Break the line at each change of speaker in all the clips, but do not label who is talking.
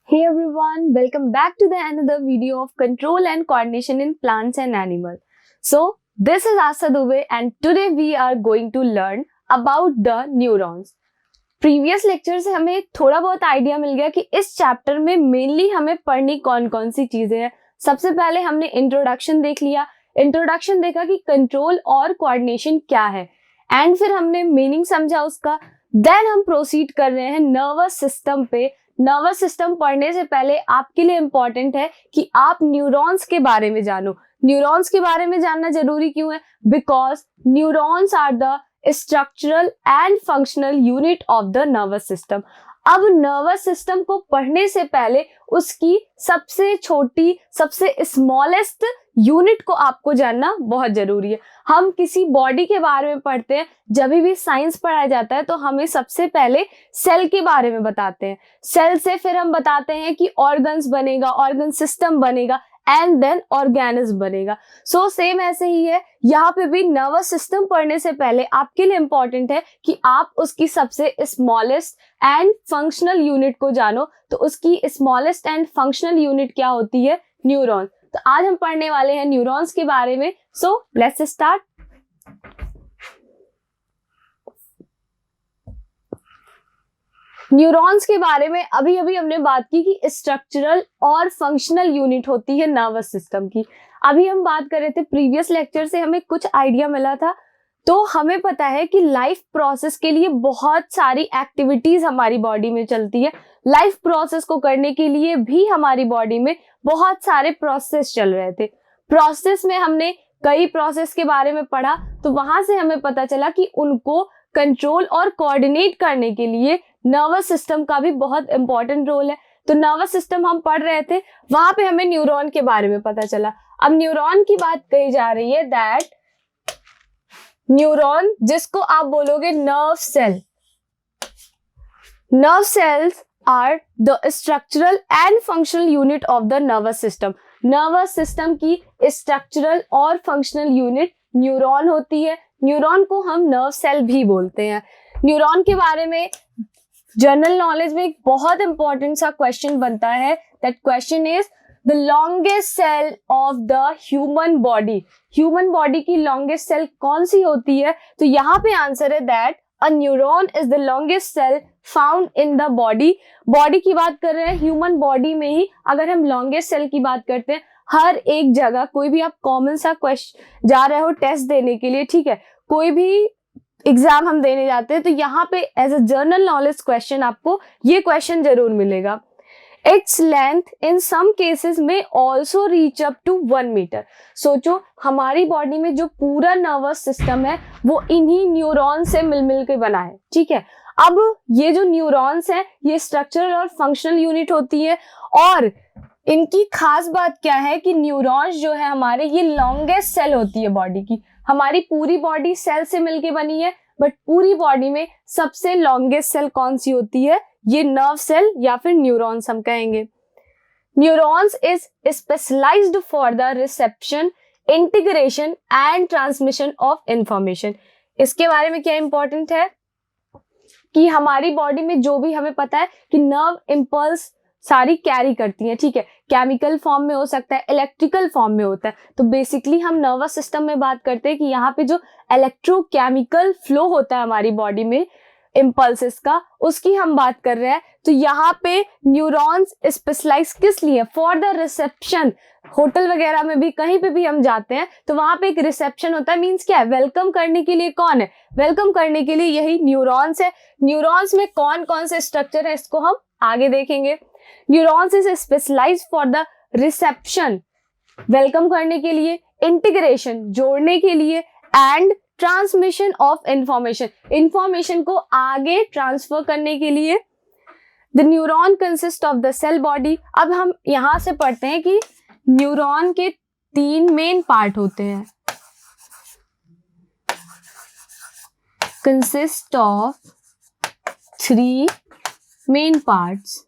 Hey everyone, welcome back to the another video of control and coordination in plants and animals. So, this is Asa Dubey and today we are going to learn about the neurons. Previous lecture से हमें थोड़ा बहुत idea मिल गया कि इस chapter में mainly हमें पढ़नी कौन कौन सी चीजें हैं. सबसे पहले हमने इंट्रोडक्शन देख लिया. इंट्रोडक्शन देखा कि कंट्रोल और कोऑर्डिनेशन क्या है एंड फिर हमने मीनिंग समझा उसका. देन हम प्रोसीड कर रहे हैं नर्वस सिस्टम पे. नर्वस सिस्टम पढ़ने से पहले आपके लिए इंपॉर्टेंट है कि आप न्यूरॉन्स के बारे में जानो. न्यूरॉन्स के बारे में जानना जरूरी क्यों है? Because neurons are the structural and functional unit of the nervous system. अब नर्वस सिस्टम को पढ़ने से पहले उसकी सबसे छोटी सबसे स्मॉलेस्ट यूनिट को आपको जानना बहुत जरूरी है. हम किसी बॉडी के बारे में पढ़ते हैं, जब भी साइंस पढ़ाया जाता है तो हमें सबसे पहले सेल के बारे में बताते हैं. सेल से फिर हम बताते हैं कि ऑर्गन्स बनेगा, ऑर्गन सिस्टम बनेगा एंड देन ऑर्गेनिज्म बनेगा. सो सेम ऐसे ही है यहाँ पे भी. नर्वस सिस्टम पढ़ने से पहले आपके लिए इंपॉर्टेंट है कि आप उसकी सबसे स्मॉलेस्ट एंड फंक्शनल यूनिट को जानो. तो उसकी स्मॉलेस्ट एंड फंक्शनल यूनिट क्या होती है? न्यूरॉन. तो आज हम पढ़ने वाले हैं न्यूरॉन्स के बारे में. So let's start. न्यूरॉन्स के बारे में अभी हमने बात की कि स्ट्रक्चरल और फंक्शनल यूनिट होती है नर्वस सिस्टम की. अभी हम बात कर रहे थे, प्रीवियस लेक्चर से हमें कुछ आइडिया मिला था. तो हमें पता है कि लाइफ प्रोसेस के लिए बहुत सारी एक्टिविटीज हमारी बॉडी में चलती है. लाइफ प्रोसेस को करने के लिए भी हमारी बॉडी में बहुत सारे प्रोसेस चल रहे थे. प्रोसेस में हमने कई प्रोसेस के बारे में पढ़ा, तो वहां से हमें पता चला कि उनको कंट्रोल और कोऑर्डिनेट करने के लिए नर्वस सिस्टम का भी बहुत इंपॉर्टेंट रोल है. तो नर्वस सिस्टम हम पढ़ रहे थे, वहां पे हमें न्यूरॉन के बारे में पता चला. अब न्यूरॉन की बात कही जा रही है दैट न्यूरॉन, जिसको आप बोलोगे nerve cell. Nerve cells are the structural and functional unit of the nervous system. Nervous system की स्ट्रक्चरल और फंक्शनल यूनिट न्यूरॉन होती है. न्यूरॉन को हम नर्व सेल भी बोलते हैं. न्यूरॉन के बारे में जनरल नॉलेज में एक बहुत इंपॉर्टेंट सा क्वेश्चन बनता है. That question is the longest cell of the human body. Human body की लॉन्गेस्ट सेल कौन सी होती है? तो यहाँ पे आंसर है that a neuron is the longest cell found in the body. Body की बात कर रहे हैं, ह्यूमन बॉडी में ही अगर हम लॉन्गेस्ट सेल की बात करते हैं, हर एक जगह कोई भी आप कॉमन सा क्वेश्चन जा रहे हो टेस्ट देने के लिए, ठीक है, कोई भी एग्जाम हम देने जाते हैं, तो यहाँ पे as a general knowledge question आपको ये क्वेश्चन जरूर मिलेगा. It's length in some cases में also reach up to 1 metre. सोचो, हमारी बॉडी में जो पूरा नर्वस सिस्टम है वो इन्हीं न्यूरॉन से मिल के बना है, ठीक है. अब ये जो न्यूरॉन्स हैं ये स्ट्रक्चरल और फंक्शनल यूनिट होती है, और इनकी खास बात क्या है कि न्यूरॉन्स जो है हमारे, ये लॉन्गेस्ट सेल होती है बॉडी की. हमारी पूरी बॉडी सेल से मिलके बनी है, बट पूरी बॉडी में सबसे लॉन्गेस्ट सेल कौन सी होती है? ये नर्व सेल या फिर न्यूरॉन्स हम कहेंगे. Neurons is specialised for the reception, integration and transmission of information. इसके बारे में क्या इंपॉर्टेंट है कि हमारी बॉडी में जो भी हमें पता है कि नर्व इंपल्स सारी कैरी करती हैं, ठीक है. केमिकल फॉर्म में हो सकता है, इलेक्ट्रिकल फॉर्म में होता है. तो बेसिकली हम नर्वस सिस्टम में बात करते हैं कि यहाँ पे जो इलेक्ट्रोकेमिकल फ्लो होता है हमारी बॉडी में इम्पल्सेस का, उसकी हम बात कर रहे हैं. तो यहाँ पे न्यूरॉन्स स्पेशलाइज किस लिए? For the reception. होटल वगैरह में भी कहीं पे भी हम जाते हैं तो वहां पे एक रिसेप्शन होता है. मीन्स क्या है? वेलकम करने के लिए कौन है? वेलकम करने के लिए यही न्यूरॉन्स है. न्यूरॉन्स में कौन कौन से स्ट्रक्चर है इसको हम आगे देखेंगे. Neurons is specialised for the reception, welcome करने के लिए, इंटीग्रेशन, जोड़ने के लिए, and transmission of information, information को आगे ट्रांसफर करने के लिए. The neuron consist of the cell body. अब हम यहां से पढ़ते हैं कि न्यूरॉन के 3 मेन पार्ट होते हैं. Consist of 3 main parts.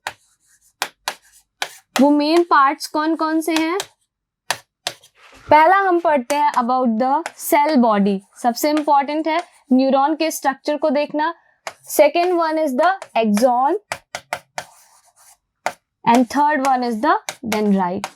वो मेन पार्ट्स कौन कौन से हैं? पहला हम पढ़ते हैं अबाउट द सेल बॉडी. सबसे इंपॉर्टेंट है न्यूरॉन के स्ट्रक्चर को देखना. Second one is the axon and third one is the dendrite.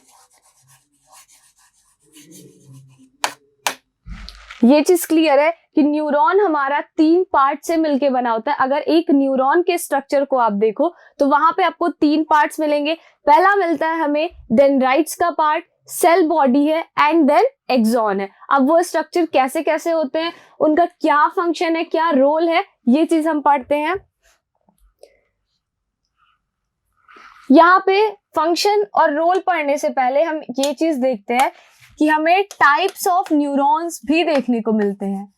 ये चीज क्लियर है कि न्यूरॉन हमारा 3 पार्ट से मिलके बना होता है। अगर एक न्यूरॉन के स्ट्रक्चर को आप देखो तो वहां पे आपको 3 पार्ट्स मिलेंगे। पहला मिलता है हमें डेंड्राइट्स का पार्ट, सेल बॉडी है एंड देन एक्सॉन है। अब वो स्ट्रक्चर कैसे कैसे होते हैं, उनका क्या फंक्शन है, क्या रोल है, ये चीज हम पढ़ते हैं। यहाँ पे फंक्शन और रोल पढ़ने से पहले हम ये चीज देखते हैं कि हमें टाइप्स ऑफ न्यूरॉन्स भी देखने को मिलते हैं।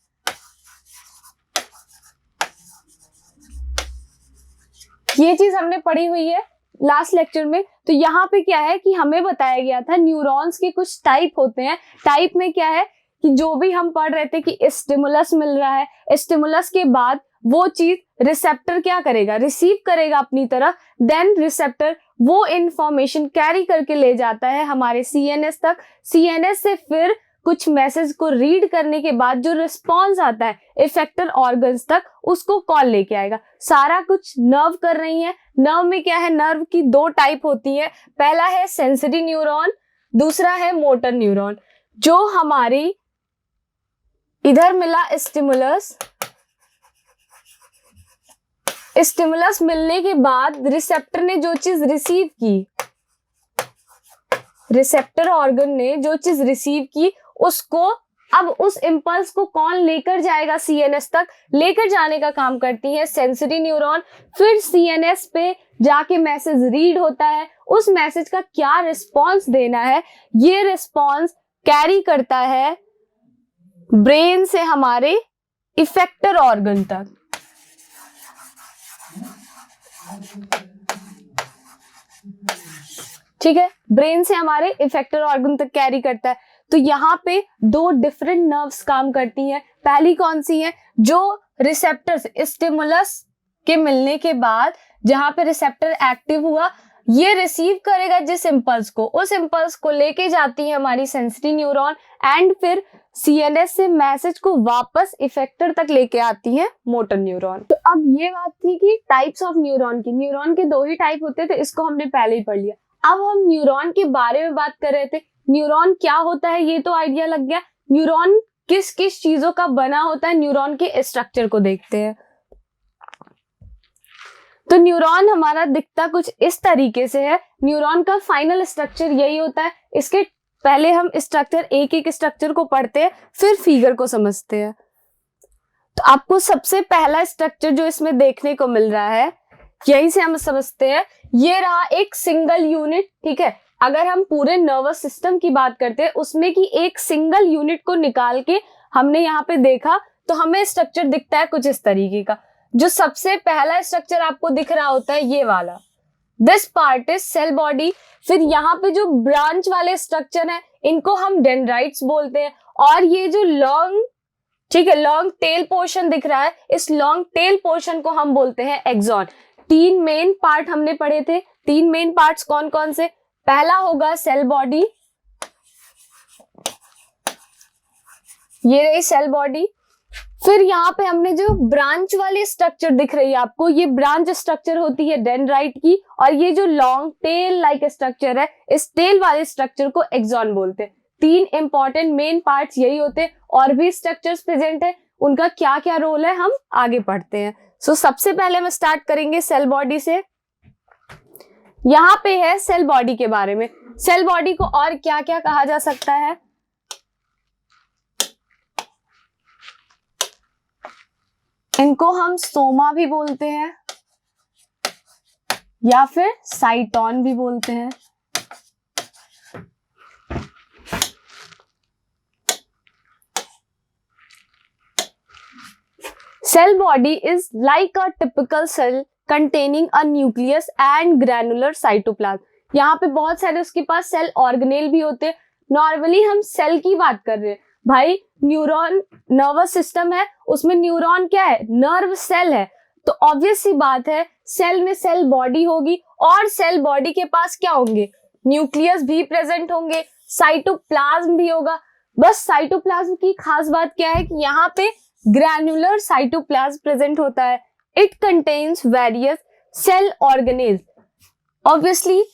ये चीज हमने पढ़ी हुई है लास्ट लेक्चर में। तो यहाँ पे क्या है कि हमें बताया गया था न्यूरॉन्स के कुछ टाइप होते हैं। टाइप में क्या है कि जो भी हम पढ़ रहे थे कि स्टिमुलस मिल रहा है, स्टिमुलस के बाद वो चीज रिसेप्टर क्या करेगा, रिसीव करेगा अपनी तरफ, देन रिसेप्टर वो इंफॉर्मेशन कैरी करके ले जाता है हमारे सीएनएस तक। सीएनएस से फिर कुछ मैसेज को रीड करने के बाद जो रिस्पॉन्स आता है इफेक्टर ऑर्गन्स तक, उसको कॉल लेके आएगा। सारा कुछ नर्व कर रही है। नर्व में क्या है, नर्व की 2 टाइप होती है। पहला है सेंसरी न्यूरॉन, दूसरा है मोटर न्यूरॉन। जो हमारी इधर मिला स्टिमुलस, स्टिमुलस मिलने के बाद रिसेप्टर ने जो चीज रिसीव की, रिसेप्टर ऑर्गन ने जो चीज रिसीव की, उसको अब उस इंपल्स को कौन लेकर जाएगा सीएनएस तक, लेकर जाने का काम करती है सेंसरी न्यूरॉन। फिर सीएनएस पे जाके मैसेज रीड होता है, उस मैसेज का क्या रिस्पॉन्स देना है, ये रिस्पॉन्स कैरी करता है ब्रेन से हमारे इफेक्टर ऑर्गन तक। ठीक है, ब्रेन से हमारे इफेक्टर ऑर्गन तक कैरी करता है। तो यहाँ पे 2 डिफरेंट नर्व्स काम करती हैं। पहली कौन सी है, जो रिसेप्टर्स स्टिमुलस के मिलने के बाद जहां पे रिसेप्टर एक्टिव हुआ, ये रिसीव करेगा जिस इंपल्स को, उस इंपल्स को लेके जाती है हमारी सेंसरी न्यूरॉन एंड फिर सीएनएस से मैसेज को वापस इफेक्टर तक लेके आती है मोटर न्यूरॉन। तो अब ये बात थी कि टाइप्स ऑफ न्यूरॉन की, न्यूरॉन के 2 ही टाइप होते थे, इसको हमने पहले ही पढ़ लिया। अब हम न्यूरॉन के बारे में बात कर रहे थे। न्यूरॉन क्या होता है ये तो आइडिया लग गया। न्यूरॉन किस किस चीजों का बना होता है, न्यूरॉन के स्ट्रक्चर को देखते हैं। तो न्यूरॉन हमारा दिखता कुछ इस तरीके से है। न्यूरॉन का फाइनल स्ट्रक्चर यही होता है। इसके पहले हम स्ट्रक्चर, एक एक स्ट्रक्चर को पढ़ते हैं, फिर फिगर को समझते हैं। तो आपको सबसे पहला स्ट्रक्चर जो इसमें देखने को मिल रहा है, यहीं से हम समझते हैं, ये रहा एक सिंगल यूनिट। ठीक है, अगर हम पूरे नर्वस सिस्टम की बात करते हैं, उसमें की एक सिंगल यूनिट को निकाल के हमने यहाँ पे देखा, तो हमें स्ट्रक्चर दिखता है कुछ इस तरीके का। जो सबसे पहला स्ट्रक्चर आपको दिख रहा होता है ये वाला, this part is cell body. फिर यहाँ पे जो ब्रांच वाले स्ट्रक्चर है इनको हम डेंड्राइट्स बोलते हैं। और ये जो लॉन्ग, ठीक है, लॉन्ग टेल पोर्शन दिख रहा है, इस लॉन्ग टेल पोर्शन को हम बोलते हैं एक्सॉन। 3 मेन पार्ट हमने पढ़े थे। 3 मेन पार्ट्स कौन कौन से, पहला होगा सेल बॉडी, ये रही सेल बॉडी। फिर यहाँ पे हमने जो ब्रांच वाली स्ट्रक्चर दिख रही है आपको, ये ब्रांच स्ट्रक्चर होती है डेंड्राइट की। और ये जो लॉन्ग टेल लाइक स्ट्रक्चर है, इस टेल वाले स्ट्रक्चर को एक्सॉन बोलते हैं। 3 इंपॉर्टेंट मेन पार्ट्स यही होते हैं। और भी स्ट्रक्चर्स प्रेजेंट है, उनका क्या क्या रोल है हम आगे पढ़ते हैं। सो सबसे पहले हम स्टार्ट करेंगे सेल बॉडी से। यहाँ पे है सेल बॉडी के बारे में। सेल बॉडी को और क्या क्या कहा जा सकता है, इनको हम सोमा भी बोलते हैं या फिर साइटोन भी बोलते हैं। Cell body is like a typical cell containing a nucleus and granular cytoplasm। यहाँ पे बहुत सारे उसके पास सेल ऑर्गेनेल भी होते हैं। नॉर्मली हम सेल की बात कर रहे हैं भाई, न्यूरॉन नर्वस सिस्टम है, उसमें न्यूरॉन क्या है, नर्व सेल है। तो ऑब्वियस सी बात है सेल में सेल बॉडी होगी और सेल बॉडी के पास क्या होंगे, न्यूक्लियस भी प्रेजेंट होंगे, साइटोप्लाज्म भी होगा। बस साइटोप्लाज्म की खास बात क्या है कि यहाँ पे ग्रैनुलर साइटोप्लाज्म प्रेजेंट होता है। It contains various cell organelles. Obviously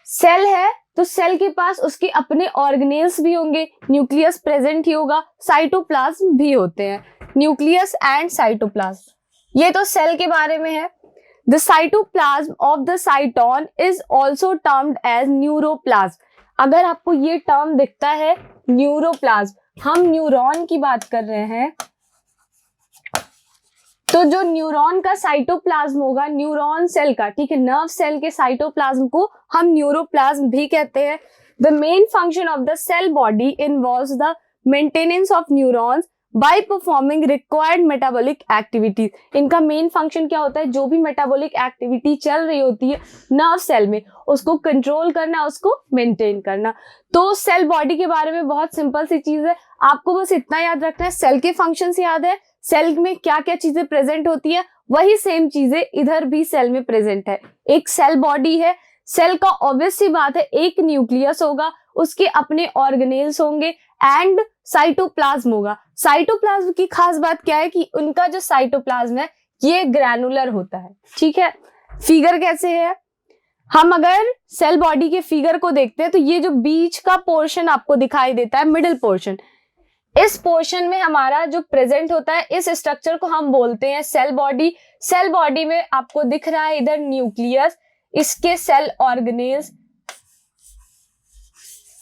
cell है तो सेल के पास उसके अपने ऑर्गेनेल्स भी होंगे, न्यूक्लियस प्रेजेंट ही होगा, साइटोप्लाज्म भी होते हैं, न्यूक्लियस एंड साइटोप्लाज्म। ये तो सेल के बारे में है। The cytoplasm of the cyton is also termed as neuroplasm. अगर आपको ये टर्म दिखता है न्यूरोप्लाज्म, हम न्यूरॉन की बात कर रहे हैं, तो जो न्यूरॉन का साइटोप्लाज्म होगा न्यूरॉन सेल का, ठीक है, नर्व सेल के साइटोप्लाज्म को हम न्यूरोप्लाज्म भी कहते हैं। The main function of the cell body involves the maintenance of neurons by performing required metabolic activities. इनका मेन फंक्शन क्या होता है, जो भी मेटाबॉलिक एक्टिविटी चल रही होती है नर्व सेल में उसको कंट्रोल करना, उसको मेंटेन करना। तो सेल बॉडी के बारे में बहुत सिंपल सी चीज है, आपको बस इतना याद रखना है, सेल के फंक्शंस याद है, सेल में क्या क्या चीजें प्रेजेंट होती है, वही सेम चीजें इधर भी सेल में प्रेजेंट है। एक सेल बॉडी है, सेल का ऑब्वियस सी बात है एक न्यूक्लियस होगा, उसके अपने ऑर्गेनेल्स होंगे एंड साइटोप्लाज्म होगा। साइटोप्लाज्म की खास बात क्या है कि उनका जो साइटोप्लाज्म है ये ग्रैनुलर होता है, ठीक है। फिगर कैसे है, हम अगर सेल बॉडी के फिगर को देखते हैं तो ये जो बीच का पोर्शन आपको दिखाई देता है, मिडिल पोर्शन, इस पोर्शन में हमारा जो प्रेजेंट होता है इस स्ट्रक्चर को हम बोलते हैं सेल बॉडी। सेल बॉडी में आपको दिख रहा है इधर न्यूक्लियस, इसके सेल ऑर्गेनेल्स,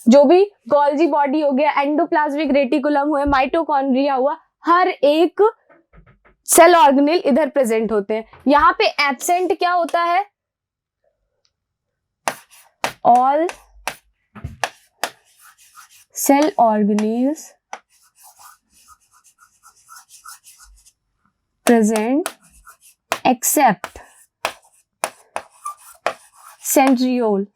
जो भी गोल्जी बॉडी हो गया, एंडोप्लाज्मिक रेटिकुलम हुआ, माइटोकॉन्ड्रिया हुआ, हर एक सेल ऑर्गेनेल इधर प्रेजेंट होते हैं। यहाँ पे एब्सेंट क्या होता है, all cell organelles present except centriole।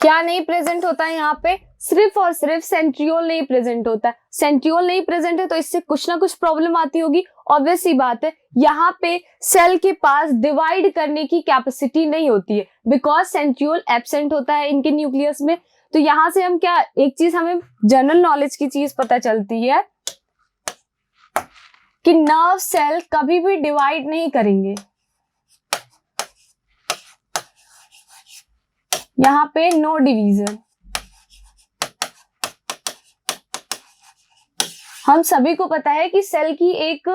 क्या नहीं प्रेजेंट होता है यहाँ पे, सिर्फ और सिर्फ सेंट्रियोल नहीं प्रेजेंट होता है। सेंट्रियोल नहीं प्रेजेंट है तो इससे कुछ ना कुछ प्रॉब्लम आती होगी, ऑब्वियस सी बात है। यहाँ पे सेल के पास डिवाइड करने की कैपेसिटी नहीं होती है, बिकॉज सेंट्रियोल एब्सेंट होता है इनके न्यूक्लियस में। तो यहां से हम क्या, एक चीज हमें जनरल नॉलेज की चीज पता चलती है कि नर्व सेल कभी भी डिवाइड नहीं करेंगे। यहां पे नो डिवीजन। हम सभी को पता है कि सेल की एक,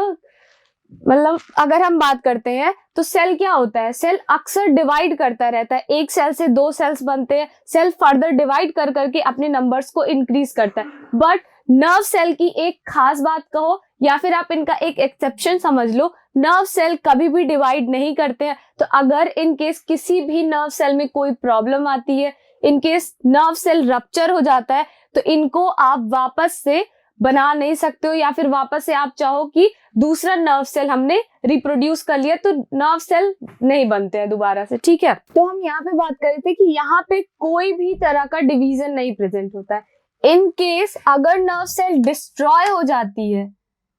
मतलब अगर हम बात करते हैं तो सेल क्या होता है, सेल अक्सर डिवाइड करता रहता है, एक सेल से दो सेल्स बनते हैं, सेल फर्दर डिवाइड कर करके अपने नंबर्स को इंक्रीज करता है। बट नर्व सेल की एक खास बात कहो या फिर आप इनका एक एक्सेप्शन समझ लो, नर्व सेल कभी भी डिवाइड नहीं करते हैं। तो अगर इन केस किसी भी नर्व सेल में कोई प्रॉब्लम आती है, in case nerve cell rupture हो जाता है, तो इनको आप वापस से बना नहीं सकते हो, या फिर वापस से आप चाहो कि दूसरा नर्व सेल हमने रिप्रोड्यूस कर लिया तो नर्व सेल नहीं बनते हैं दोबारा से, ठीक है। तो हम यहाँ पे बात कर रहे थे कि यहाँ पे कोई भी तरह का डिवीजन नहीं प्रेजेंट होता है। इन केस अगर नर्व सेल डिस्ट्रॉय हो जाती है,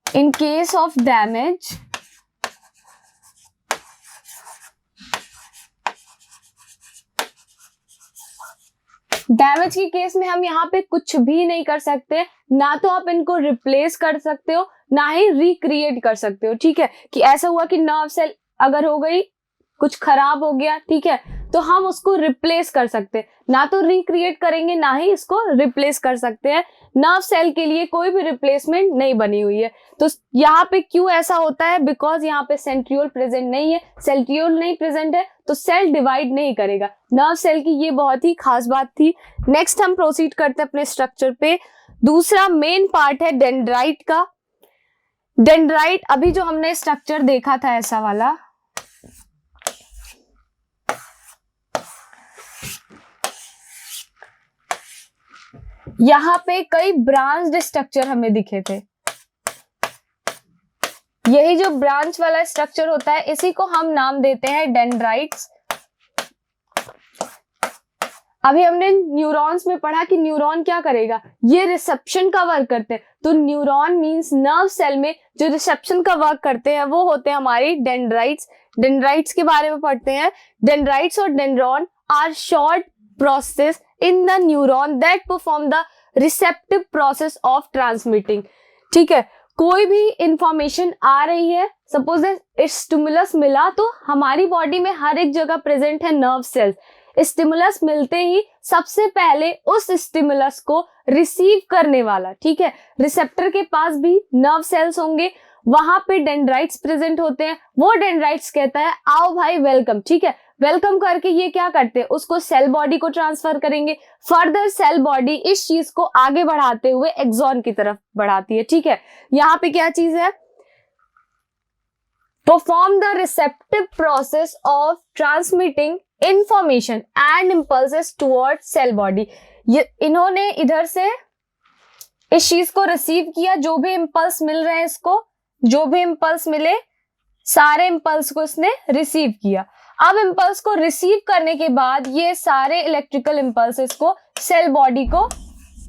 in case of damage, damage के केस में हम यहाँ पे कुछ भी नहीं कर सकते, ना तो आप इनको रिप्लेस कर सकते हो ना ही रिक्रिएट कर सकते हो, ठीक है। कि ऐसा हुआ कि नर्व सेल अगर हो गई, कुछ खराब हो गया, ठीक है, तो हम उसको रिप्लेस कर सकते हैं, ना तो रिक्रिएट करेंगे ना ही इसको रिप्लेस कर सकते हैं। नर्व सेल के लिए कोई भी रिप्लेसमेंट नहीं बनी हुई है। तो यहाँ पे क्यों ऐसा होता है, बिकॉज यहाँ पे सेंट्रियोल प्रेजेंट नहीं है, सेंट्रियोल नहीं प्रेजेंट है तो सेल डिवाइड नहीं करेगा। नर्व सेल की ये बहुत ही खास बात थी। नेक्स्ट हम प्रोसीड करते हैं अपने स्ट्रक्चर पे। दूसरा मेन पार्ट है डेंड्राइट का। डेंड्राइट, अभी जो हमने स्ट्रक्चर देखा था ऐसा वाला, यहाँ पे कई ब्रांच्ड स्ट्रक्चर हमें दिखे थे। यही जो ब्रांच वाला स्ट्रक्चर होता है इसी को हम नाम देते हैं डेंड्राइट्स। अभी हमने न्यूरॉन्स में पढ़ा कि न्यूरॉन क्या करेगा, ये रिसेप्शन का वर्क करते हैं। तो न्यूरॉन मींस नर्व सेल में जो रिसेप्शन का वर्क करते हैं वो होते हैं हमारी डेंड्राइट्स। डेंड्राइट्स के बारे में पढ़ते हैं। डेंड्राइट्स और dendron are short process in the neuron that perform the receptive process of transmitting, ठीक है। कोई भी इंफॉर्मेशन आ रही है, सपोज स्टिमुलस मिला, तो हमारी बॉडी में हर एक जगह प्रेजेंट है नर्व सेल्स। स्टिमुलस मिलते ही सबसे पहले उस स्टिमुलस को रिसीव करने वाला, ठीक है, रिसेप्टर के पास भी नर्व सेल्स होंगे, वहां पे डेंड्राइट्स प्रेजेंट होते हैं। वो डेंड्राइट्स कहता है आओ भाई वेलकम, ठीक है, वेलकम करके ये क्या करते हैं, उसको सेल बॉडी को ट्रांसफर करेंगे। फर्दर सेल बॉडी इस चीज को आगे बढ़ाते हुए एक्सॉन की तरफ बढ़ाती है, ठीक है। यहाँ पे क्या चीज है, perform the receptive process of transmitting information and impulses toward cell body. ये इन्होंने इधर से इस चीज को रिसीव किया, जो भी इंपल्स मिल रहे हैं इसको, जो भी इंपल्स मिले सारे इंपल्स को इसने रिसीव किया। अब इंपल्स को रिसीव करने के बाद ये सारे इलेक्ट्रिकल इंपल्सेस को सेल बॉडी को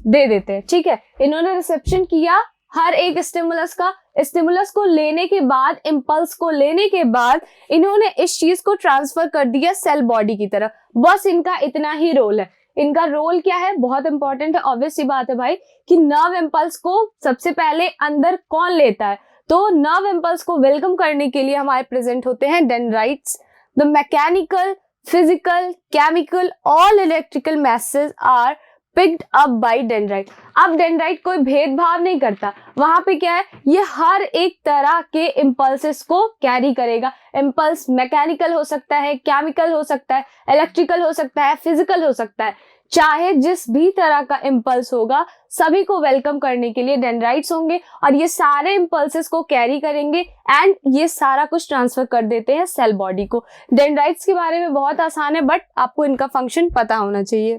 दे देते हैं, ठीक है। इन्होंने रिसेप्शन किया हर एक स्टिमुलस का, स्टिमुलस को लेने के बाद, इंपल्स को लेने के बाद इन्होंने इस चीज को ट्रांसफर कर दिया सेल बॉडी की तरफ। बस इनका इतना ही रोल है। इनका रोल क्या है, बहुत इंपॉर्टेंट है, ऑब्वियस सी बात है भाई कि नर्व इंपल्स को सबसे पहले अंदर कौन लेता है, तो नर्व इंपल्स को वेलकम करने के लिए हमारे प्रेजेंट होते हैं dendrites. The mechanical, physical, chemical, all electrical message are picked up by dendrite. अब डेंड्राइट कोई भेदभाव नहीं करता, वहां पे क्या है, ये हर एक तरह के इंपल्सेस को कैरी करेगा। इंपल्स मैकेनिकल हो सकता है, केमिकल हो सकता है, इलेक्ट्रिकल हो सकता है, फिजिकल हो सकता है, चाहे जिस भी तरह का इंपल्स होगा सभी को वेलकम करने के लिए डेंड्राइट्स होंगे और ये सारे इंपल्सेस को कैरी करेंगे एंड ये सारा कुछ ट्रांसफर कर देते हैं सेल बॉडी को। डेंड्राइट्स के बारे में बहुत आसान है, बट आपको इनका फंक्शन पता होना चाहिए।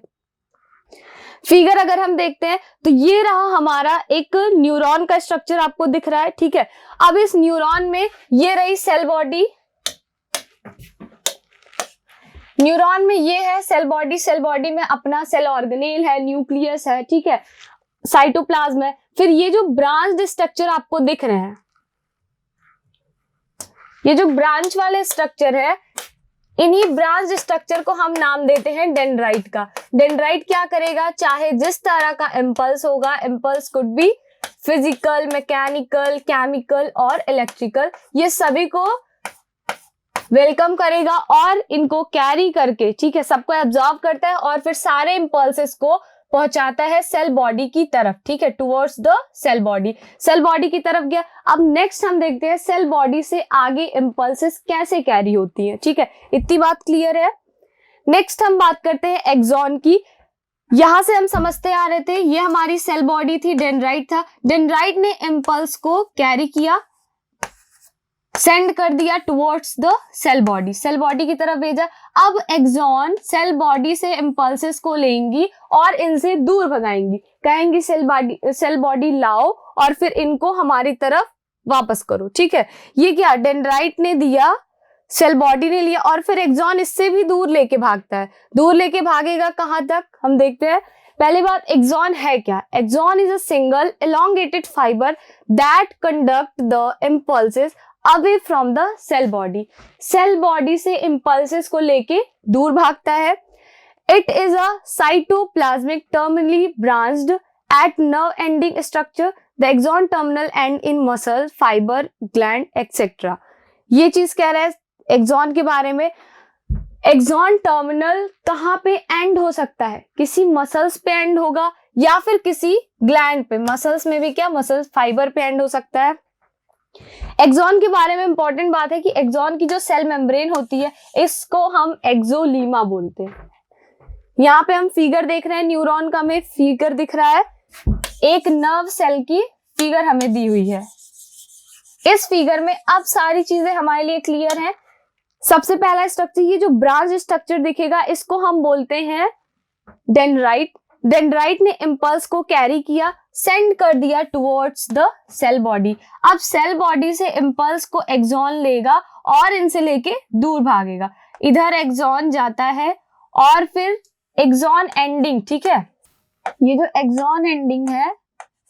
फिगर अगर हम देखते हैं तो ये रहा हमारा एक न्यूरॉन का स्ट्रक्चर आपको दिख रहा है, ठीक है। अब इस न्यूरॉन में ये रही सेल बॉडी, न्यूरॉन में ये है सेल बॉडी, सेल बॉडी में अपना सेल ऑर्गेनेल है, न्यूक्लियस है, ठीक है, साइटोप्लाज्म है। फिर ये जो ब्रांच्ड स्ट्रक्चर आपको दिख रहे हैं, ये जो ब्रांच वाले स्ट्रक्चर है, इन्हीं ब्रांच स्ट्रक्चर को हम नाम देते हैं डेंड्राइट का। डेंड्राइट क्या करेगा, चाहे जिस तरह का इंपल्स होगा, impulse could be physical, mechanical, chemical और इलेक्ट्रिकल, ये सभी को वेलकम करेगा और इनको कैरी करके, ठीक है, सबको एब्जॉर्ब करता है और फिर सारे इंपल्सेस को पहुंचाता है सेल बॉडी की तरफ, ठीक है, towards the cell body. Cell body की तरफ गया। अब नेक्स्ट हम देखते हैं सेल बॉडी से आगे इंपल्सेस कैसे कैरी होती है, ठीक है, इतनी बात क्लियर है। नेक्स्ट हम बात करते हैं एक्सॉन की। यहां से हम समझते आ रहे थे, ये हमारी सेल बॉडी थी, डेंड्राइट था, डेंड्राइट ने इंपल्स को कैरी किया, सेंड कर दिया towards the cell body, cell body की तरफ भेजा। अब एक्सॉन सेल बॉडी से इंपल्सेस को लेंगी और इनसे दूर भगाएंगी, कहेंगी सेल बॉडी लाओ और फिर इनको हमारी तरफ वापस करो, ठीक है। ये क्या डेंड्राइट ने दिया, सेल बॉडी ने लिया और फिर एक्सॉन इससे भी दूर लेके भागता है। दूर लेके भागेगा कहां तक, हम देखते हैं। पहली बात, एक्सॉन है क्या, axon is a single elongated fibre that conduct the impulses away from the cell body. Cell body से इंपल्सेस को लेके दूर भागता है। It is a cytoplasmic terminally branched at nerve ending structure, the axon terminal end in muscle, fibre, gland etcetera. ये चीज कह रहा है एक्सॉन के बारे में। एक्सॉन टर्मिनल कहाँ पे एंड हो सकता है, किसी मसल्स पे एंड होगा या फिर किसी ग्लैंड पे, मसल्स में भी क्या, मसल्स फाइबर पे एंड हो सकता है। एक्सॉन के बारे में इंपॉर्टेंट बात है कि एक्सॉन की जो सेल मेम्ब्रेन होती है इसको हम एक्सोलीमा बोलते हैं। यहाँ पे हम फिगर देख रहे हैं, न्यूरॉन का हमें फिगर दिख रहा है, एक नर्व सेल की फिगर हमें दी हुई है। इस फिगर में अब सारी चीजें हमारे लिए क्लियर हैं। सबसे पहला स्ट्रक्चर, ये जो ब्रांच स्ट्रक्चर दिखेगा इसको हम बोलते हैं डेंड्राइट। डेंड्राइट ने इंपल्स को कैरी किया, सेंड कर दिया टुवर्ड्स द सेल बॉडी। अब सेल बॉडी से इंपल्स को एक्सॉन लेगा और इनसे लेके दूर भागेगा। इधर एक्सॉन जाता है और फिर एक्सॉन एंडिंग, ठीक है, ये जो एक्सॉन एंडिंग है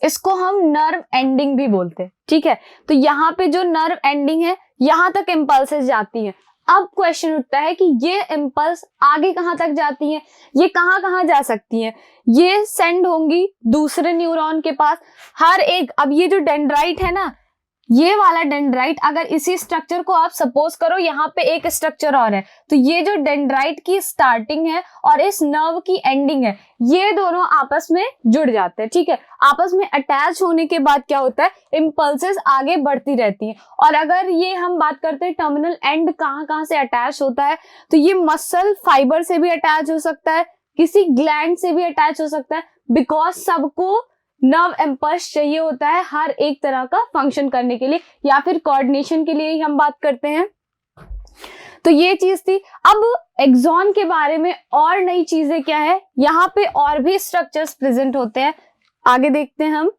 इसको हम नर्व एंडिंग भी बोलते हैं, ठीक है। तो यहाँ पे जो नर्व एंडिंग है यहां तक इंपल्सेस जाती हैं। अब क्वेश्चन उठता है कि ये इम्पल्स आगे कहाँ तक जाती हैं, ये कहाँ कहाँ जा सकती हैं। ये सेंड होंगी दूसरे न्यूरॉन के पास। हर एक, अब ये जो डेंड्राइट है ना, ये वाला डेंड्राइट, अगर इसी स्ट्रक्चर को आप सपोज करो यहाँ पे एक स्ट्रक्चर और है, तो ये जो डेंड्राइट की स्टार्टिंग है और इस नर्व की एंडिंग है, ये दोनों आपस में जुड़ जाते हैं। ठीक है, आपस में अटैच होने के बाद क्या होता है, इम्पल्सेस आगे बढ़ती रहती हैं। और अगर ये हम बात करते हैं टर्मिनल एंड कहाँ कहाँ से अटैच होता है, तो ये मसल फाइबर से भी अटैच हो सकता है, किसी ग्लैंड से भी अटैच हो सकता है, बिकॉज सबको नर्व इम्पल्स चाहिए होता है हर एक तरह का फंक्शन करने के लिए, या फिर कोऑर्डिनेशन के लिए ही हम बात करते हैं। तो ये चीज थी। अब एक्सॉन के बारे में और नई चीजें क्या है, यहाँ पे और भी स्ट्रक्चर्स प्रेजेंट होते हैं, आगे देखते हैं हम।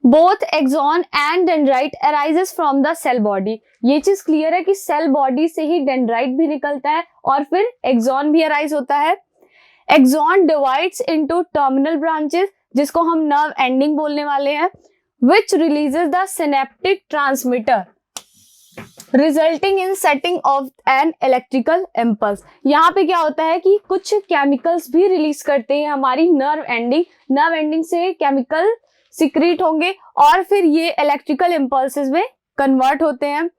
Both axon and dendrite arises from the cell body. ये चीज क्लियर है कि सेल बॉडी से ही डेंड्राइट भी निकलता है और फिर एक्सॉन भी अराइज होता है। Axon divides into terminal branches, जिसको हम नर्व एंडिंग बोलने वाले हैं, which releases the synaptic transmitter resulting in setting of an electrical impulse। यहाँ पे क्या होता है कि कुछ केमिकल्स भी रिलीज करते हैं हमारी नर्व एंडिंग से केमिकल सिक्रीट होंगे और फिर ये इलेक्ट्रिकल इम्पल्सेस में कन्वर्ट होते हैं।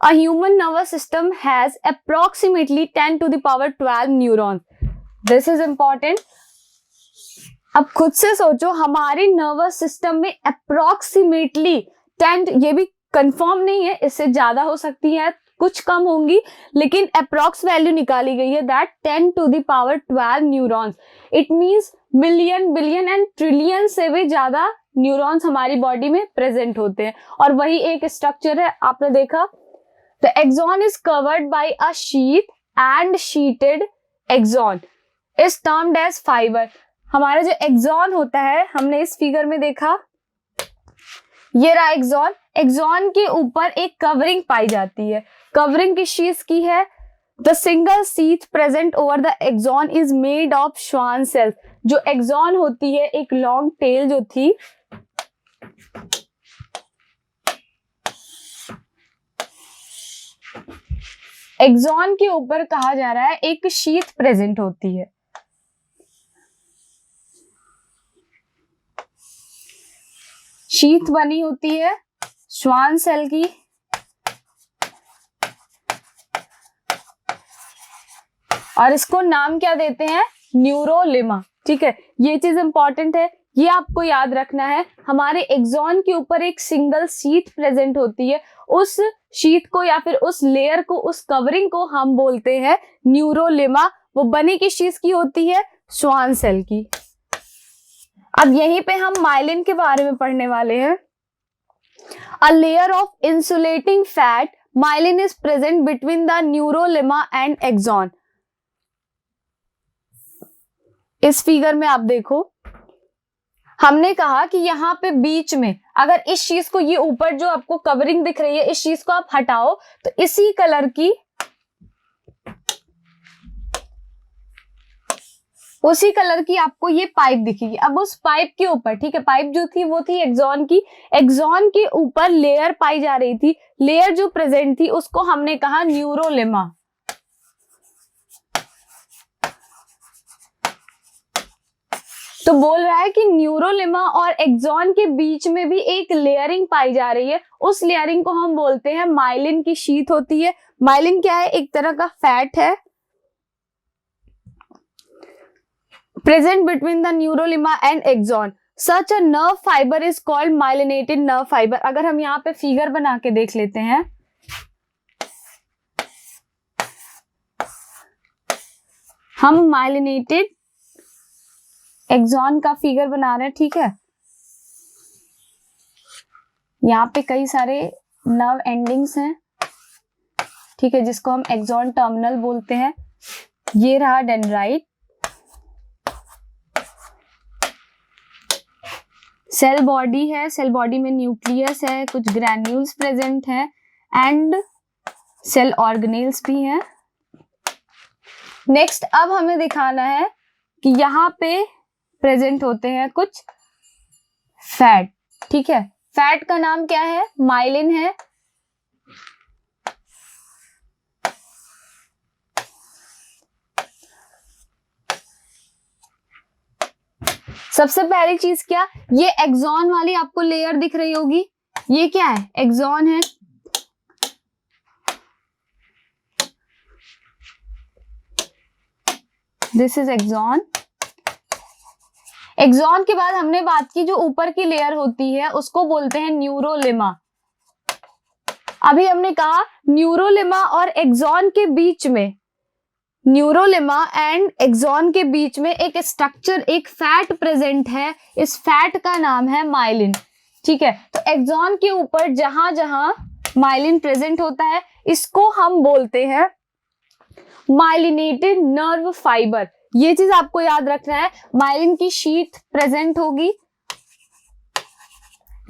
A human nervous system has approximately 10 to the power 12 neurons. This is important. अब खुद से सोचो, हमारे नर्वस सिस्टम में अप्रोक्सीमेटली 10, ये भी कंफर्म नहीं है, इससे ज्यादा हो सकती है, कुछ कम होंगी, लेकिन अप्रोक्स वैल्यू निकाली गई है that 10 to the power 12 neurons. It means million, billion and trillion से भी ज्यादा न्यूरॉन्स हमारी बॉडी में प्रेजेंट होते हैं। और वही एक स्ट्रक्चर है, आपने देखा, the axon is covered by a sheath and sheathed axon is termed as fibre. हमारा जो एक्सॉन होता है, हमने इस फिगर में देखा, ये रहा एक्सॉन। एक्सॉन के ऊपर एक कवरिंग पाई जाती है, कवरिंग किस चीज की है, the single sheath present over the axon is made of Schwann cells. जो एक्सॉन होती है, एक लॉन्ग टेल जो थी, एक्सॉन के ऊपर कहा जा रहा है एक शीथ प्रेजेंट होती है। शीथ बनी होती है श्वान सेल की, और इसको नाम क्या देते हैं, न्यूरोलिमा। ठीक है, ये चीज इंपॉर्टेंट है, ये आपको याद रखना है। हमारे एक्सॉन के ऊपर एक सिंगल शीथ प्रेजेंट होती है, उस शीथ को या फिर उस लेयर को, उस कवरिंग को हम बोलते हैं न्यूरोलिमा। वो बनी किस चीज की होती है, श्वान सेल की। अब यहीं पे हम माइलिन के बारे में पढ़ने वाले हैं। A layer of insulating fat myelin is present between the neurilemma and axon. इस फिगर में आप देखो, हमने कहा कि यहाँ पे बीच में अगर इस चीज को, ये ऊपर जो आपको कवरिंग दिख रही है, इस चीज को आप हटाओ तो इसी कलर की, उसी कलर की आपको ये पाइप दिखेगी। अब उस पाइप के ऊपर, ठीक है, पाइप जो थी वो थी एक्सॉन की, एक्सॉन के ऊपर लेयर पाई जा रही थी, लेयर जो प्रेजेंट थी उसको हमने कहा न्यूरोलिमा। तो बोल रहा है कि न्यूरोलिमा और एक्सॉन के बीच में भी एक लेयरिंग पाई जा रही है, उस लेयरिंग को हम बोलते हैं माइलिन की शीथ होती है। माइलिन क्या है, एक तरह का फैट है present between the neurolima and axon. Such a nerve fiber is called myelinated nerve fiber. अगर हम यहाँ पे फिगर बना के देख लेते हैं, हम माइलिनेटेड एक्सॉन का फिगर बना रहे हैं, ठीक है। यहाँ पे कई सारे नर्व एंडिंग्स हैं, ठीक है, जिसको हम एक्सॉन टर्मिनल बोलते हैं। ये रहा डेंड्राइट, सेल बॉडी है, सेल बॉडी में न्यूक्लियस है, कुछ ग्रैन्यूल्स प्रेजेंट हैं एंड सेल ऑर्गेनेल्स भी हैं। नेक्स्ट अब हमें दिखाना है कि यहाँ पे प्रेजेंट होते हैं कुछ फैट, ठीक है। फैट का नाम क्या है, माइलिन है। सबसे पहली चीज क्या, ये एक्सॉन वाली आपको लेयर दिख रही होगी, ये क्या है, एक्सॉन है। This is axon. एक्सॉन के बाद हमने बात की जो ऊपर की लेयर होती है उसको बोलते हैं न्यूरोलेमा। अभी हमने कहा न्यूरोलेमा और एक्सॉन के बीच में, न्यूरोलेमा एंड एक्सॉन के बीच में एक स्ट्रक्चर, एक फैट प्रेजेंट है, इस फैट का नाम है माइलिन। ठीक है, तो एक्सॉन के ऊपर जहां जहां माइलिन प्रेजेंट होता है इसको हम बोलते हैं माइलिनेटेड नर्व फाइबर। ये चीज आपको याद रखना है, माइलिन की शीट प्रेजेंट होगी,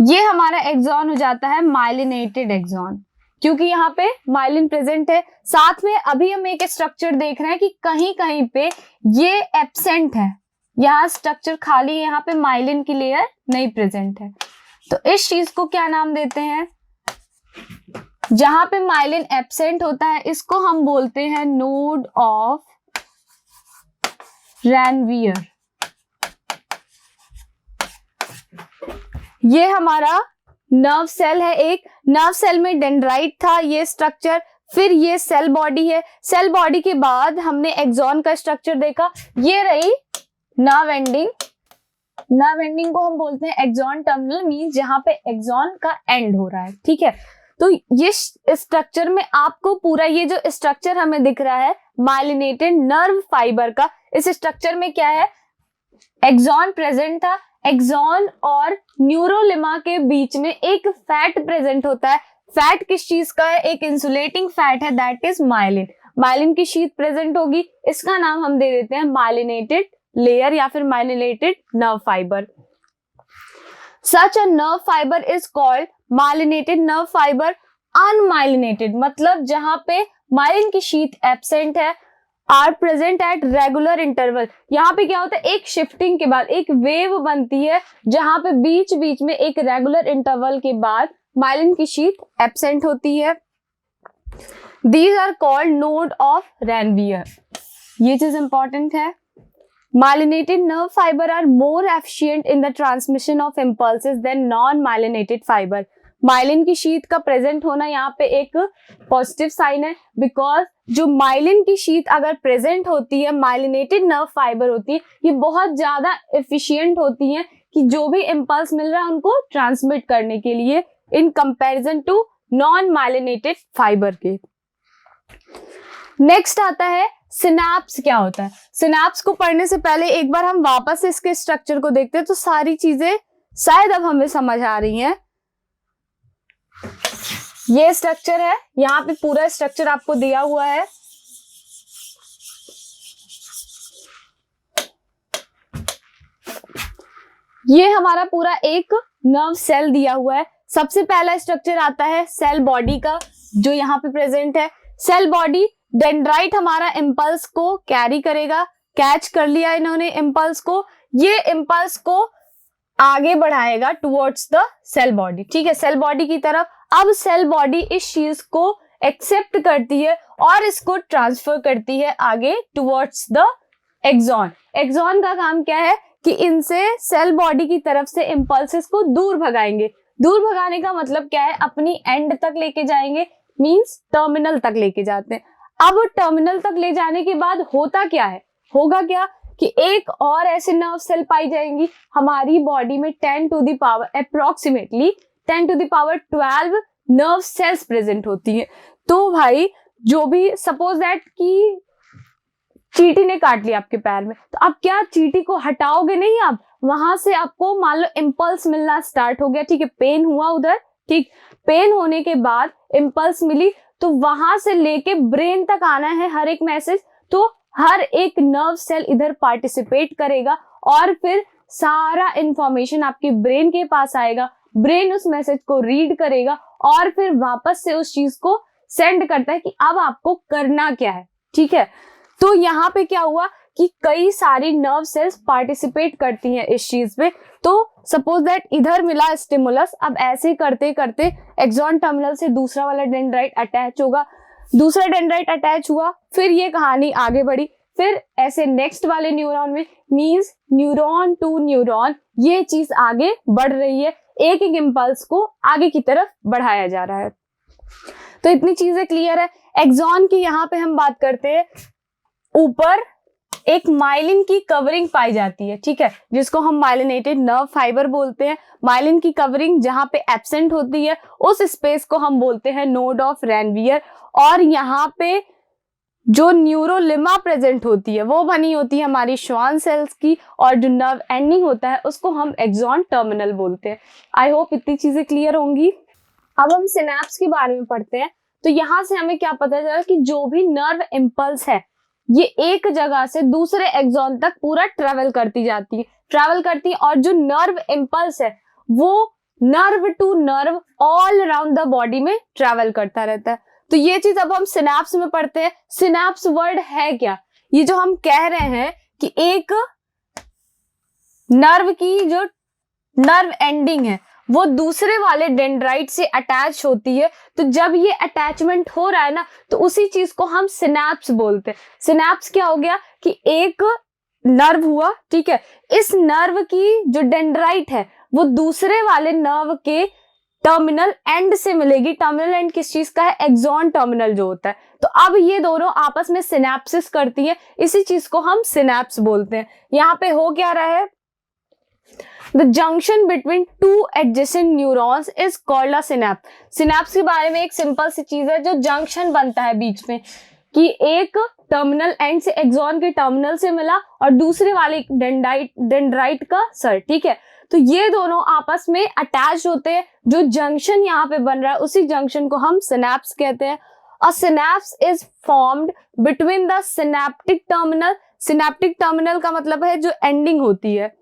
ये हमारा एक्सॉन हो जाता है माइलिनेटेड एक्सॉन, क्योंकि यहाँ पे माइलिन प्रेजेंट है। साथ में अभी हम एक स्ट्रक्चर देख रहे हैं कि कहीं कहीं पे ये एब्सेंट है, यहाँ स्ट्रक्चर खाली है, यहाँ पे माइलिन की लेयर नहीं प्रेजेंट है। तो इस चीज को क्या नाम देते हैं, जहां पे माइलिन एब्सेंट होता है इसको हम बोलते हैं नोड ऑफ रैनवियर। ये हमारा नर्व सेल है, एक नर्व सेल में डेंड्राइट था ये स्ट्रक्चर, फिर ये सेल बॉडी है, सेल बॉडी के बाद हमने एक्सॉन का स्ट्रक्चर देखा, ये रही नर्व एंडिंग। नर्व एंडिंग को हम बोलते हैं एक्सॉन टर्मिनल, मींस जहां पे एक्सॉन का एंड हो रहा है। ठीक है, तो ये स्ट्रक्चर में आपको पूरा ये जो स्ट्रक्चर हमें दिख रहा है माइलिनेटेड नर्व फाइबर का, इस स्ट्रक्चर में क्या है, एक्सॉन प्रेजेंट था, एक्सॉन और न्यूरोलेमा के बीच में एक फैट प्रेजेंट होता है। फैट किस चीज का है, एक इंसुलेटिंग फैट है, दैट इज माइलिन। माइलिन की शीट प्रेजेंट होगी, इसका नाम हम दे देते हैं माइलिनेटेड लेयर या फिर myelinated nerve fibre. Such a nerve fibre is called myelinated nerve fibre unmyelinated, मतलब जहां पे माइलिन की शीट एब्सेंट है, are present at regular interval. यहाँ पे क्या होता है, एक शिफ्टिंग के बाद एक वेव बनती है जहां पे बीच बीच में एक रेगुलर इंटरवल के बाद माइलिन की शीट एब्सेंट होती है। These are called node of Ranvier. ये चीज इंपॉर्टेंट है। Myelinated nerve fiber are more efficient in the transmission of impulses than non-myelinated fiber. Myelin की शीट का प्रेजेंट होना यहाँ पे एक पॉजिटिव साइन है, बिकॉज जो माइलिन की शीट अगर प्रेजेंट होती है, माइलिनेटेड नर्व फाइबर होती है, ये बहुत ज्यादा एफिशिएंट होती हैं कि जो भी इम्पल्स मिल रहा है उनको ट्रांसमिट करने के लिए, in comparison to non myelinated fibre के। नेक्स्ट आता है सिनैप्स। क्या होता है, सिनैप्स को पढ़ने से पहले एक बार हम वापस इसके स्ट्रक्चर को देखते हैं तो सारी चीजें शायद अब हमें समझ आ रही हैं। ये स्ट्रक्चर है, यहाँ पे पूरा स्ट्रक्चर आपको दिया हुआ है। ये हमारा पूरा एक नर्व सेल दिया हुआ है। सबसे पहला स्ट्रक्चर आता है सेल बॉडी का, जो यहाँ पे प्रेजेंट है। सेल बॉडी, डेंड्राइट हमारा इम्पल्स को कैरी करेगा, कैच कर लिया इन्होंने इम्पल्स को, ये इम्पल्स को आगे बढ़ाएगा टुवर्ड्स द सेल बॉडी। ठीक है, सेल बॉडी की तरफ। अब सेल बॉडी इस चीज को एक्सेप्ट करती है और इसको ट्रांसफर करती है आगे टुवर्ड्स द एक्सॉन। एक्सॉन का काम क्या है कि इनसे सेल बॉडी की तरफ से इम्पल्सेस को दूर भगाएंगे। दूर भगाने का मतलब क्या है, अपनी एंड तक लेके जाएंगे, मींस टर्मिनल तक लेके जाते हैं। अब टर्मिनल तक ले जाने के बाद होता क्या है, होगा क्या कि एक और ऐसे नर्व सेल पाई जाएंगी हमारी बॉडी में। 10 to the power approximately 10 to the power 12 nerve cells present होती हैं। तो भाई जो भी, सपोज दैट कि चींटी ने काट लिया आपके पैर में, तो आप क्या चींटी को हटाओगे नहीं, आप वहां से आपको मान लो इम्पल्स मिलना स्टार्ट हो गया। ठीक है, पेन हुआ उधर, ठीक, पेन होने के बाद इम्पल्स मिली, तो वहां से लेके ब्रेन तक आना है हर एक मैसेज। तो हर एक नर्व सेल इधर पार्टिसिपेट करेगा और फिर सारा इंफॉर्मेशन आपके ब्रेन के पास आएगा। ब्रेन उस मैसेज को रीड करेगा और फिर वापस से उस चीज को सेंड करता है कि अब आपको करना क्या है। ठीक है, तो यहाँ पे क्या हुआ कि कई सारी नर्व सेल्स पार्टिसिपेट करती हैं इस चीज में। तो सपोज दैट इधर मिला स्टिमुलस, अब ऐसे करते करते एक्सॉन टर्मिनल से दूसरा वाला डेंड्राइट अटैच होगा, दूसरा डेंड्राइट अटैच हुआ, फिर ये कहानी आगे बढ़ी, फिर ऐसे नेक्स्ट वाले न्यूरॉन में, मींस न्यूरॉन टू न्यूरॉन ये चीज आगे बढ़ रही है, एक एक इम्पल्स को आगे की तरफ बढ़ाया जा रहा है। तो इतनी चीजें क्लियर है। एक्सॉन की यहाँ पे हम बात करते हैं, ऊपर एक माइलिन की कवरिंग पाई जाती है, ठीक है, जिसको हम माइलिनेटेड नर्व फाइबर बोलते हैं। माइलिन की कवरिंग जहां पे एब्सेंट होती है उस स्पेस को हम बोलते हैं नोड ऑफ रैनवियर। और यहाँ पे जो न्यूरोलिमा प्रेजेंट होती है वो बनी होती है हमारी श्वान सेल्स की, और जो नर्व एंडिंग होता है उसको हम एक्सॉन टर्मिनल बोलते हैं। आई होप इतनी चीजें क्लियर होंगी। अब हम सिनेप्स के बारे में पढ़ते हैं। तो यहाँ से हमें क्या पता चला कि जो भी नर्व इम्पल्स है ये एक जगह से दूसरे एक्सॉन तक पूरा ट्रेवल करती जाती है, और जो नर्व इम्पल्स है वो nerve to nerve all around the body में ट्रेवल करता रहता है। तो ये चीज अब हम सिनेप्स में पढ़ते हैं। सिनेप्स वर्ड है क्या? ये जो हम कह रहे हैं कि एक नर्व की जो नर्व एंडिंग है वो दूसरे वाले डेंड्राइट से अटैच होती है, तो जब ये अटैचमेंट हो रहा है ना तो उसी चीज को हम सिनेप्स बोलते हैं। सिनेप्स क्या हो गया कि एक नर्व हुआ, ठीक है, इस नर्व की जो डेंड्राइट है वो दूसरे वाले नर्व के टर्मिनल एंड से मिलेगी। टर्मिनल एंड किस चीज का है? एक्सॉन टर्मिनल जो होता है। तो अब ये दोनों आपस में सिनेप्सिस करती है, इसी चीज को हम सिनेप्स बोलते हैं। यहाँ पे हो क्या रहा है? The junction between two adjacent neurons is called a synapse. Synapse के बारे में एक सिंपल सी चीज है, जो जंक्शन बनता है बीच में, कि एक टर्मिनल एंड से एक्सॉन के टर्मिनल से मिला और दूसरे वाले डेंड्राइट का सर, ठीक है। तो ये दोनों आपस में अटैच होते हैं, जो जंक्शन यहाँ पे बन रहा है उसी जंक्शन को हम सिनेप्स कहते हैं। A synapse is formed between the synaptic terminal. Synaptic terminal का मतलब है जो एंडिंग होती है,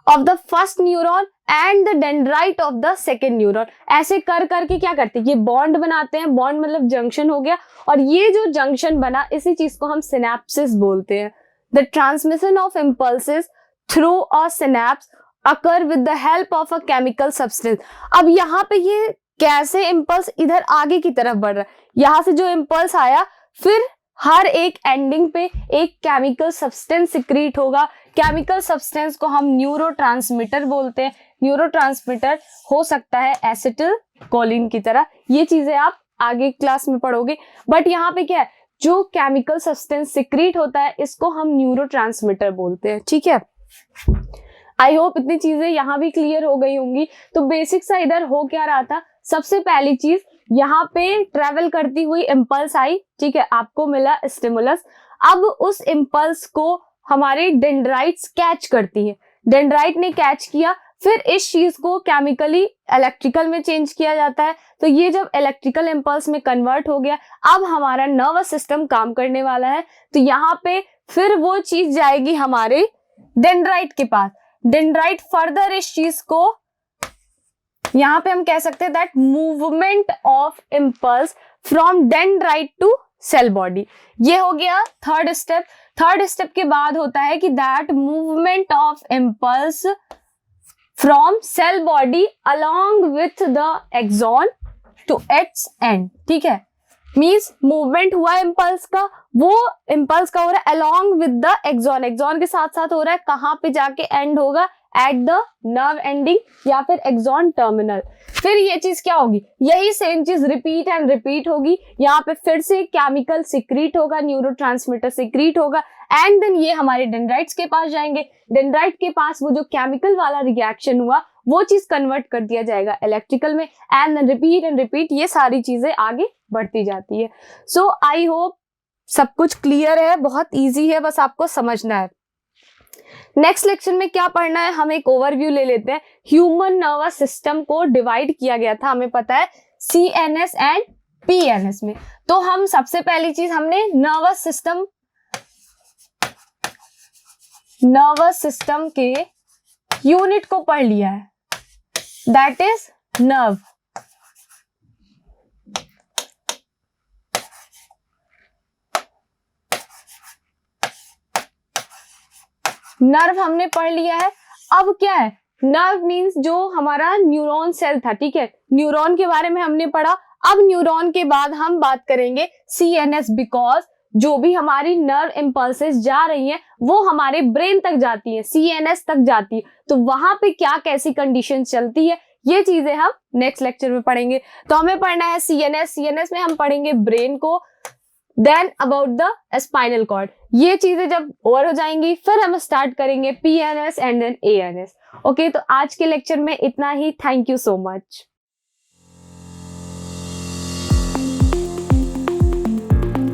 of the first neuron and the dendrite of the second neuron. ऐसे कर करके क्या करते हैं? ये बॉन्ड बनाते हैं। बॉन्ड मतलब जंक्शन हो गया, और ये जो जंक्शन बना इसी चीज को हम सिनेप्सिस बोलते हैं। The transmission of impulses through a synapse occur with the help of a chemical substance. अब यहाँ पे ये कैसे इम्पल्स इधर आगे की तरफ बढ़ रहा है, यहाँ से जो इम्पल्स आया फिर हर एक एंडिंग पे एक केमिकल सब्सटेंस सिक्रीट होगा। केमिकल सब्सटेंस को हम न्यूरोट्रांसमीटर बोलते हैं। न्यूरोट्रांसमीटर हो सकता है एसिटिल कोलिन की तरह, ये चीजें आप आगे क्लास में पढ़ोगे। बट यहाँ पे क्या है, जो केमिकल सब्सटेंस सिक्रीट होता है इसको हम न्यूरोट्रांसमीटर बोलते हैं, ठीक है। आई होप इतनी चीजें यहाँ भी क्लियर हो गई होंगी। तो बेसिक सा इधर हो क्या रहा था, सबसे पहली चीज यहाँ पे ट्रेवल करती हुई इम्पल्स आई, ठीक है, आपको मिला स्टिमुलस। अब उस इम्पल्स को हमारे डेंड्राइट्स कैच करती है। डेंड्राइट ने कैच किया, फिर इस चीज को केमिकली इलेक्ट्रिकल में चेंज किया जाता है। तो ये जब इलेक्ट्रिकल इम्पल्स में कन्वर्ट हो गया, अब हमारा नर्वस सिस्टम काम करने वाला है। तो यहाँ पे फिर वो चीज जाएगी हमारे डेंड्राइट के पास। डेंड्राइट फर्दर इस चीज को, यहाँ पे हम कह सकते हैं that movement of impulse from dendrite to cell body, ये हो गया थर्ड स्टेप। थर्ड स्टेप के बाद होता है कि that movement of impulse from cell body along with the axon to its end, ठीक है। मीन्स मूवमेंट हुआ इम्पल्स का, वो इम्पल्स का हो रहा है along with the axon, axon के साथ साथ हो रहा है, कहाँ पे जाके एंड होगा? एट द नर्व एंडिंग या फिर एक्सॉन टर्मिनल। फिर ये चीज क्या होगी? यही सेम चीज रिपीट एंड रिपीट होगी। यहाँ पे फिर से केमिकल सिक्रीट होगा, न्यूरोट्रांसमीटर सिक्रीट होगा, एंड देन ये हमारे डेंड्राइट्स के पास जाएंगे। डेंड्राइट के पास वो जो केमिकल वाला रिएक्शन हुआ वो चीज कन्वर्ट कर दिया जाएगा इलेक्ट्रिकल में, एंड रिपीट ये सारी चीजें आगे बढ़ती जाती है। सो आई होप सब कुछ क्लियर है, बहुत इजी है, बस आपको समझना है। नेक्स्ट लेक्चर में क्या पढ़ना है, हम एक ओवरव्यू ले लेते हैं। ह्यूमन नर्वस सिस्टम को डिवाइड किया गया था, हमें पता है, CNS एंड PNS में। तो हम सबसे पहली चीज हमने नर्वस सिस्टम के यूनिट को पढ़ लिया है, दैट इज नर्व। नर्व हमने पढ़ लिया है। अब क्या है? नर्व मीन्स जो हमारा न्यूरॉन सेल था, ठीक है, न्यूरॉन के बारे में हमने पढ़ा। अब न्यूरॉन के बाद हम बात करेंगे CNS, बिकॉज जो भी हमारी नर्व इम्पल्सेस जा रही हैं वो हमारे ब्रेन तक जाती हैं, CNS तक जाती है, तो वहां पे क्या कैसी कंडीशन चलती है ये चीजें हम नेक्स्ट लेक्चर में पढ़ेंगे। तो हमें पढ़ना है CNS में हम पढ़ेंगे ब्रेन को, then about the spinal cord. ये चीजें जब ओवर हो जाएंगी फिर हम स्टार्ट करेंगे PNS and then ANS। Okay, तो आज के लेक्चर में इतना ही। Thank you so much.